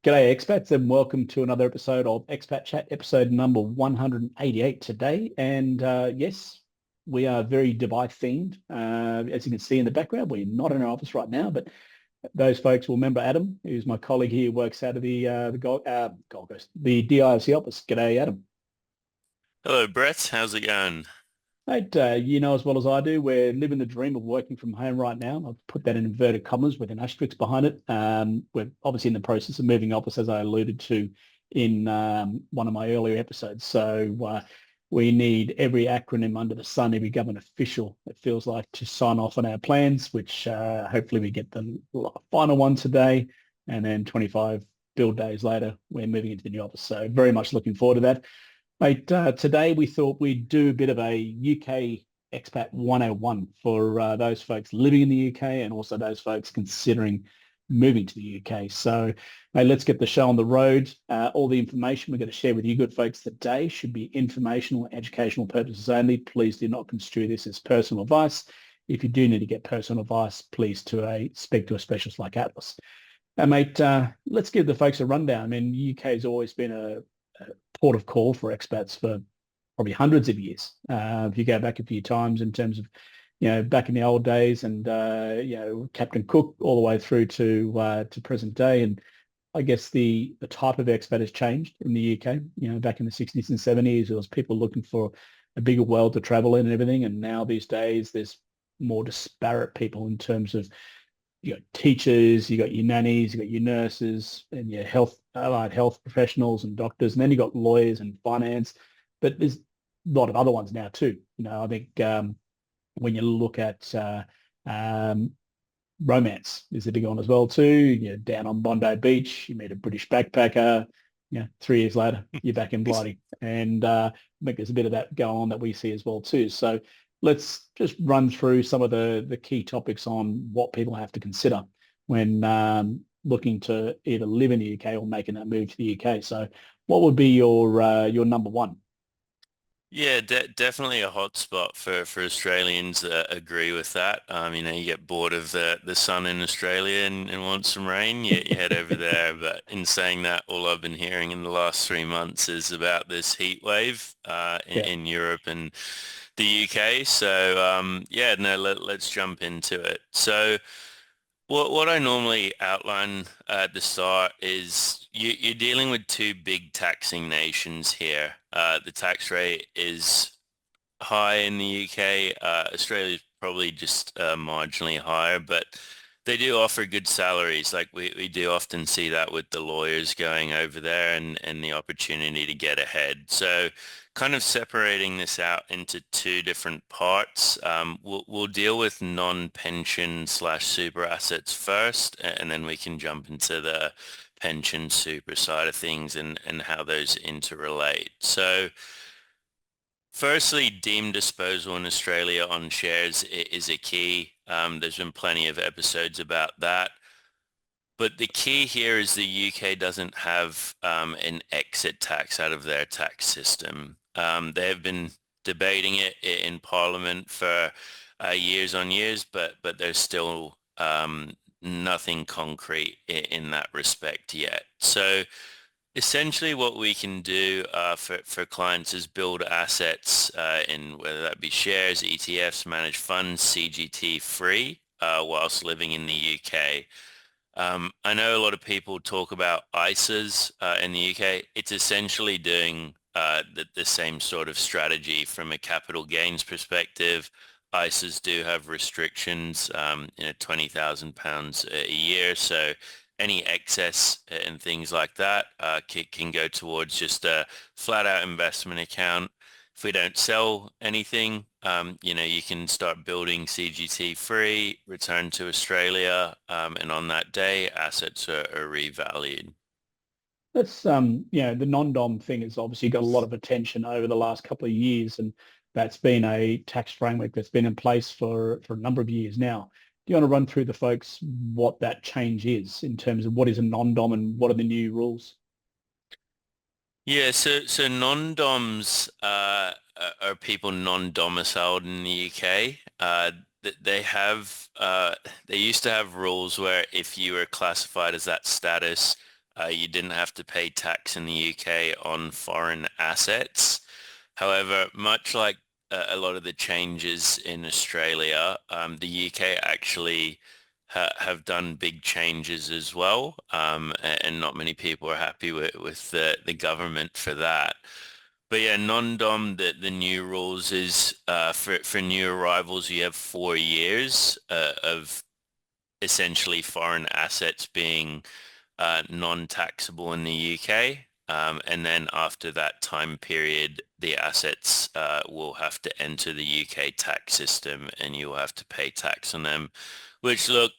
G'day expats and welcome to another episode of Expat Chat, episode number 188 today. And yes, we are very Dubai themed. As you can see in the background, we're not in our office right now, but those folks will remember Adam, who's my colleague here, works out of the Gold Coast, the DIFC office. G'day, Adam. Hello, Brett. How's it going? Mate, you know as well as I do, we're living the dream of working from home right now. I've put that in inverted commas with an asterisk behind it. We're obviously in the process of moving office, as I alluded to in one of my earlier episodes. So we need every acronym under the sun, every government official, it feels like, to sign off on our plans, which hopefully we get the final one today. And then 25 build days later, we're moving into the new office. So very much looking forward to that. Mate, today we thought we'd do a bit of a UK Expat 101 for those folks living in the UK and also those folks considering moving to the UK. So, mate, let's get the show on the road. All the information we're going to share with you good folks today should be informational, educational purposes only. Please do not construe this as personal advice. If you do need to get personal advice, please speak to a specialist like Atlas. Mate, let's give the folks a rundown. I mean, UK has always been a port of call for expats for probably hundreds of years. If you go back a few times in terms of, back in the old days and, Captain Cook all the way through to present day. And I guess the type of expat has changed in the UK. Back in the 60s and 70s, there was people looking for a bigger world to travel in and everything. And now these days, there's more disparate people in terms of you got teachers, you got your nannies, you got your nurses, and your allied health professionals and doctors, and then you got lawyers and finance. But there's a lot of other ones now too. I think when you look at romance is a big one as well too. Down on Bondi Beach, you meet a British backpacker. 3 years later, you're back in Blighty, and I think there's a bit of that going on that we see as well too. So let's just run through some of the key topics on what people have to consider when looking to either live in the UK or making that move to the UK. So what would be your number one? Yeah, definitely a hot spot for Australians. Agree with that. You get bored of the sun in Australia and want some rain, you head over there. But in saying that, all I've been hearing in the last 3 months is about this heat wave Yeah. in Europe and the UK. So yeah, no, let's jump into it. So what I normally outline at the start is you're dealing with two big taxing nations here. The tax rate is high in the UK. Australia is probably just marginally higher, but they do offer good salaries. Like we do often see that with the lawyers going over there and the opportunity to get ahead. So kind of separating this out into two different parts. We'll deal with non-pension slash super assets first, and then we can jump into the pension super side of things and how those interrelate. So firstly, deemed disposal in Australia on shares is a key. There's been plenty of episodes about that. But the key here is the UK doesn't have an exit tax out of their tax system. They have been debating it in Parliament for years on years, but there's still nothing concrete in that respect yet. So essentially what we can do for clients is build assets in whether that be shares, ETFs, managed funds, CGT free whilst living in the UK. I know a lot of people talk about ISAs in the UK. It's essentially doing the same sort of strategy from a capital gains perspective. ISAs do have restrictions, £20,000 a year. So any excess and things like that can go towards just a flat out investment account. If we don't sell anything, you can start building CGT free, return to Australia, and on that day, assets are revalued. That's the non-dom thing has obviously got a lot of attention over the last couple of years, and that's been a tax framework that's been in place for a number of years now. Do you want to run through the folks what that change is in terms of what is a non-dom and what are the new rules? Yeah, so non-doms are people non-domiciled in the UK. They used to have rules where if you were classified as that status, You didn't have to pay tax in the UK on foreign assets. However, much like a lot of the changes in Australia, the UK actually have done big changes as well, and not many people are happy with the government for that. But yeah, non-dom, the new rules is for new arrivals, you have 4 years of essentially foreign assets being non-taxable in the UK. And then after that time period, the assets will have to enter the UK tax system and you will have to pay tax on them, which look,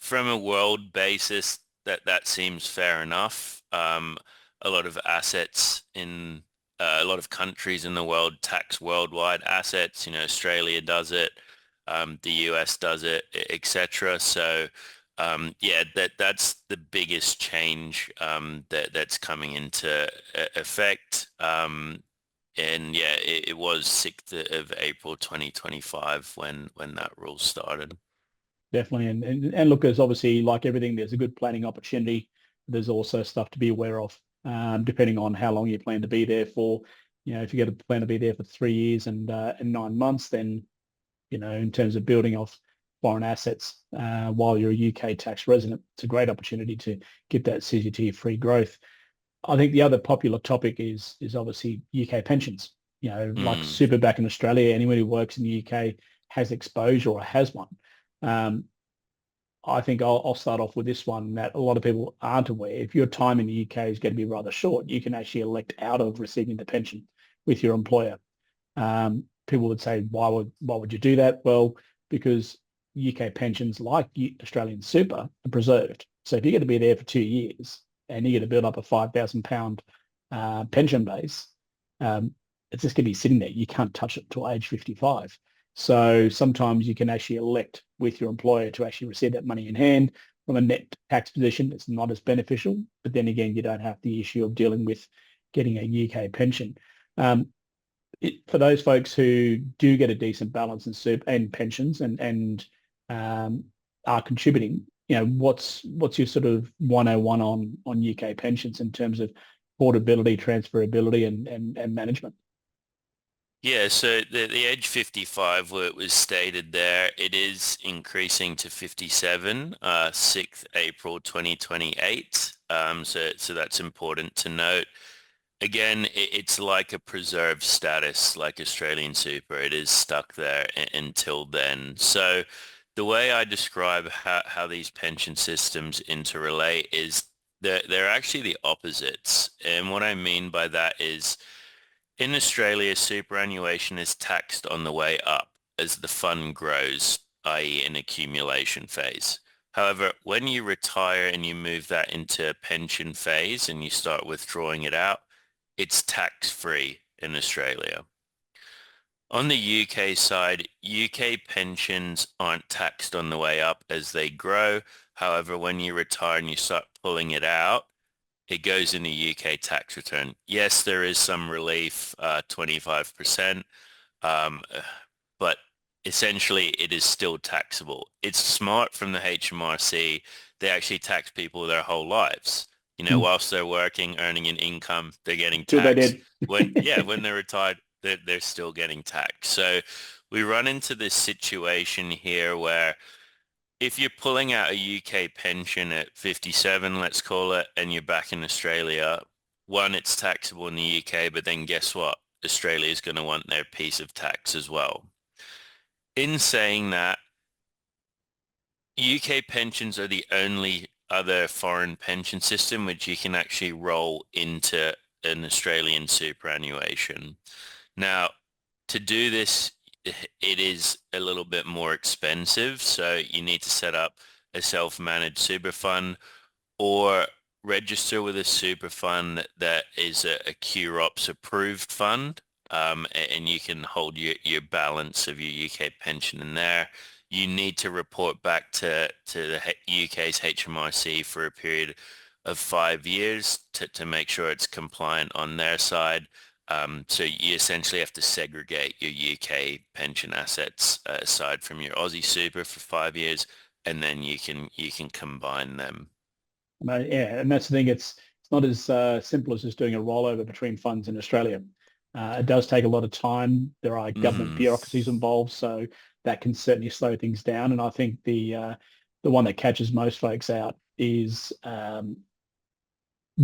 from a world basis, that seems fair enough. A lot of assets in a lot of countries in the world tax worldwide assets. Australia does it, the US does it, etc. So yeah, that's the biggest change that's coming into effect. And yeah, it was 6th of April 2025 when that rule started. Definitely. And look, there's obviously, like everything, there's a good planning opportunity. There's also stuff to be aware of, depending on how long you plan to be there for. If you get a plan to be there for 3 years and 9 months, then, in terms of building off foreign assets while you're a UK tax resident, it's a great opportunity to get that CGT-free growth. I think the other popular topic is obviously UK pensions. Like Mm. super back in Australia, anyone who works in the UK has exposure or has one. Um, I think I'll start off with this one that a lot of people aren't aware. If your time in the UK is going to be rather short, you can actually elect out of receiving the pension with your employer. People would say, why would you do that? Well, because UK pensions, like Australian super, are preserved. So if you're going to be there for 2 years and you're going to build up a £5,000 pension base, um, it's just going to be sitting there. You can't touch it till age 55. So sometimes you can actually elect with your employer to actually receive that money in hand. From a net tax position, it's not as beneficial, but then again, you don't have the issue of dealing with getting a UK pension. Um, for those folks who do get a decent balance in soup and pensions and are contributing, what's your sort of 101 on UK pensions in terms of portability, transferability, and management? Yeah, so the age 55, where it was stated there, it is increasing to 57, 6th April 2028. So that's important to note. Again, it's like a preserved status, like Australian Super. It is stuck there until then. So the way I describe how these pension systems interrelate is they're actually the opposites. And what I mean by that is in Australia, superannuation is taxed on the way up as the fund grows, i.e. in accumulation phase. However, when you retire and you move that into a pension phase and you start withdrawing it out, it's tax-free in Australia. On the UK side, UK pensions aren't taxed on the way up as they grow. However, when you retire and you start pulling it out, it goes in the UK tax return. Yes, there is some relief, 25%, um, but essentially it is still taxable. It's smart from the HMRC. They actually tax people their whole lives. Mm. Whilst they're working, earning an income, they're getting Till they taxed. did. When they're retired, they're still getting taxed. So we run into this situation here where if you're pulling out a UK pension at 57, let's call it, and you're back in Australia, one, it's taxable in the UK, but then guess what? Australia is going to want their piece of tax as well. In saying that, UK pensions are the only other foreign pension system which you can actually roll into an Australian superannuation. Now, to do this, it is a little bit more expensive. So you need to set up a self-managed super fund or register with a super fund that is a QROPS approved fund. And you can hold your balance of your UK pension in there. You need to report back to the UK's HMRC for a period of 5 years to make sure it's compliant on their side. So you essentially have to segregate your UK pension assets aside from your Aussie super for 5 years, and then you can combine them. Yeah, and that's the thing. It's not as simple as just doing a rollover between funds in Australia. It does take a lot of time. There are government Hmm. bureaucracies involved, so that can certainly slow things down. And I think the one that catches most folks out is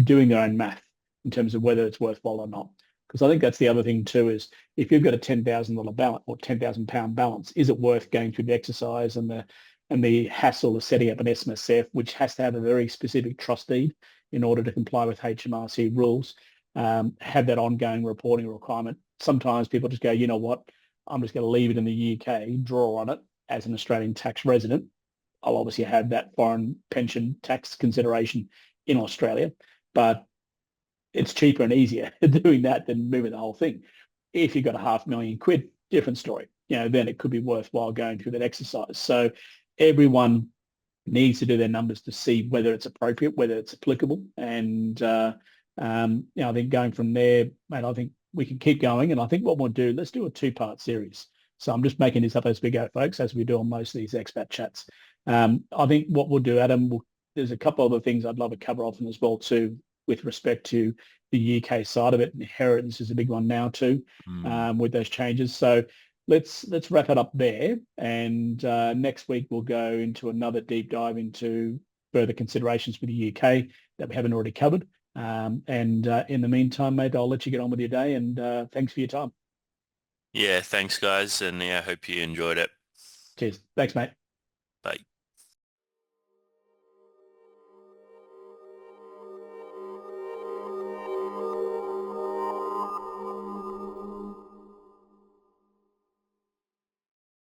doing their own math in terms of whether it's worthwhile or not. Because I think that's the other thing too is if you've got a $10,000 balance or £10,000 balance, is it worth going through the exercise and the hassle of setting up an SMSF, which has to have a very specific trust deed in order to comply with HMRC rules, have that ongoing reporting requirement. Sometimes people just go, you know what, I'm just going to leave it in the UK, draw on it as an Australian tax resident. I'll obviously have that foreign pension tax consideration in Australia, but it's cheaper and easier doing that than moving the whole thing. If you've got £500,000, different story. Then it could be worthwhile going through that exercise. So everyone needs to do their numbers to see whether it's appropriate, whether it's applicable. And, I think going from there, mate, I think we can keep going. And I think what we'll do, let's do a two-part series. So I'm just making this up as we go, folks, as we do on most of these expat chats. I think what we'll do, Adam, there's a couple other things I'd love to cover off as well, too, with respect to the UK side of it. Inheritance is a big one now, too, Mm. with those changes. So let's wrap it up there. And next week we'll go into another deep dive into further considerations for the UK that we haven't already covered. And in the meantime, mate, I'll let you get on with your day. And thanks for your time. Yeah, thanks guys, and yeah, I hope you enjoyed it. Cheers. Thanks, mate. Bye.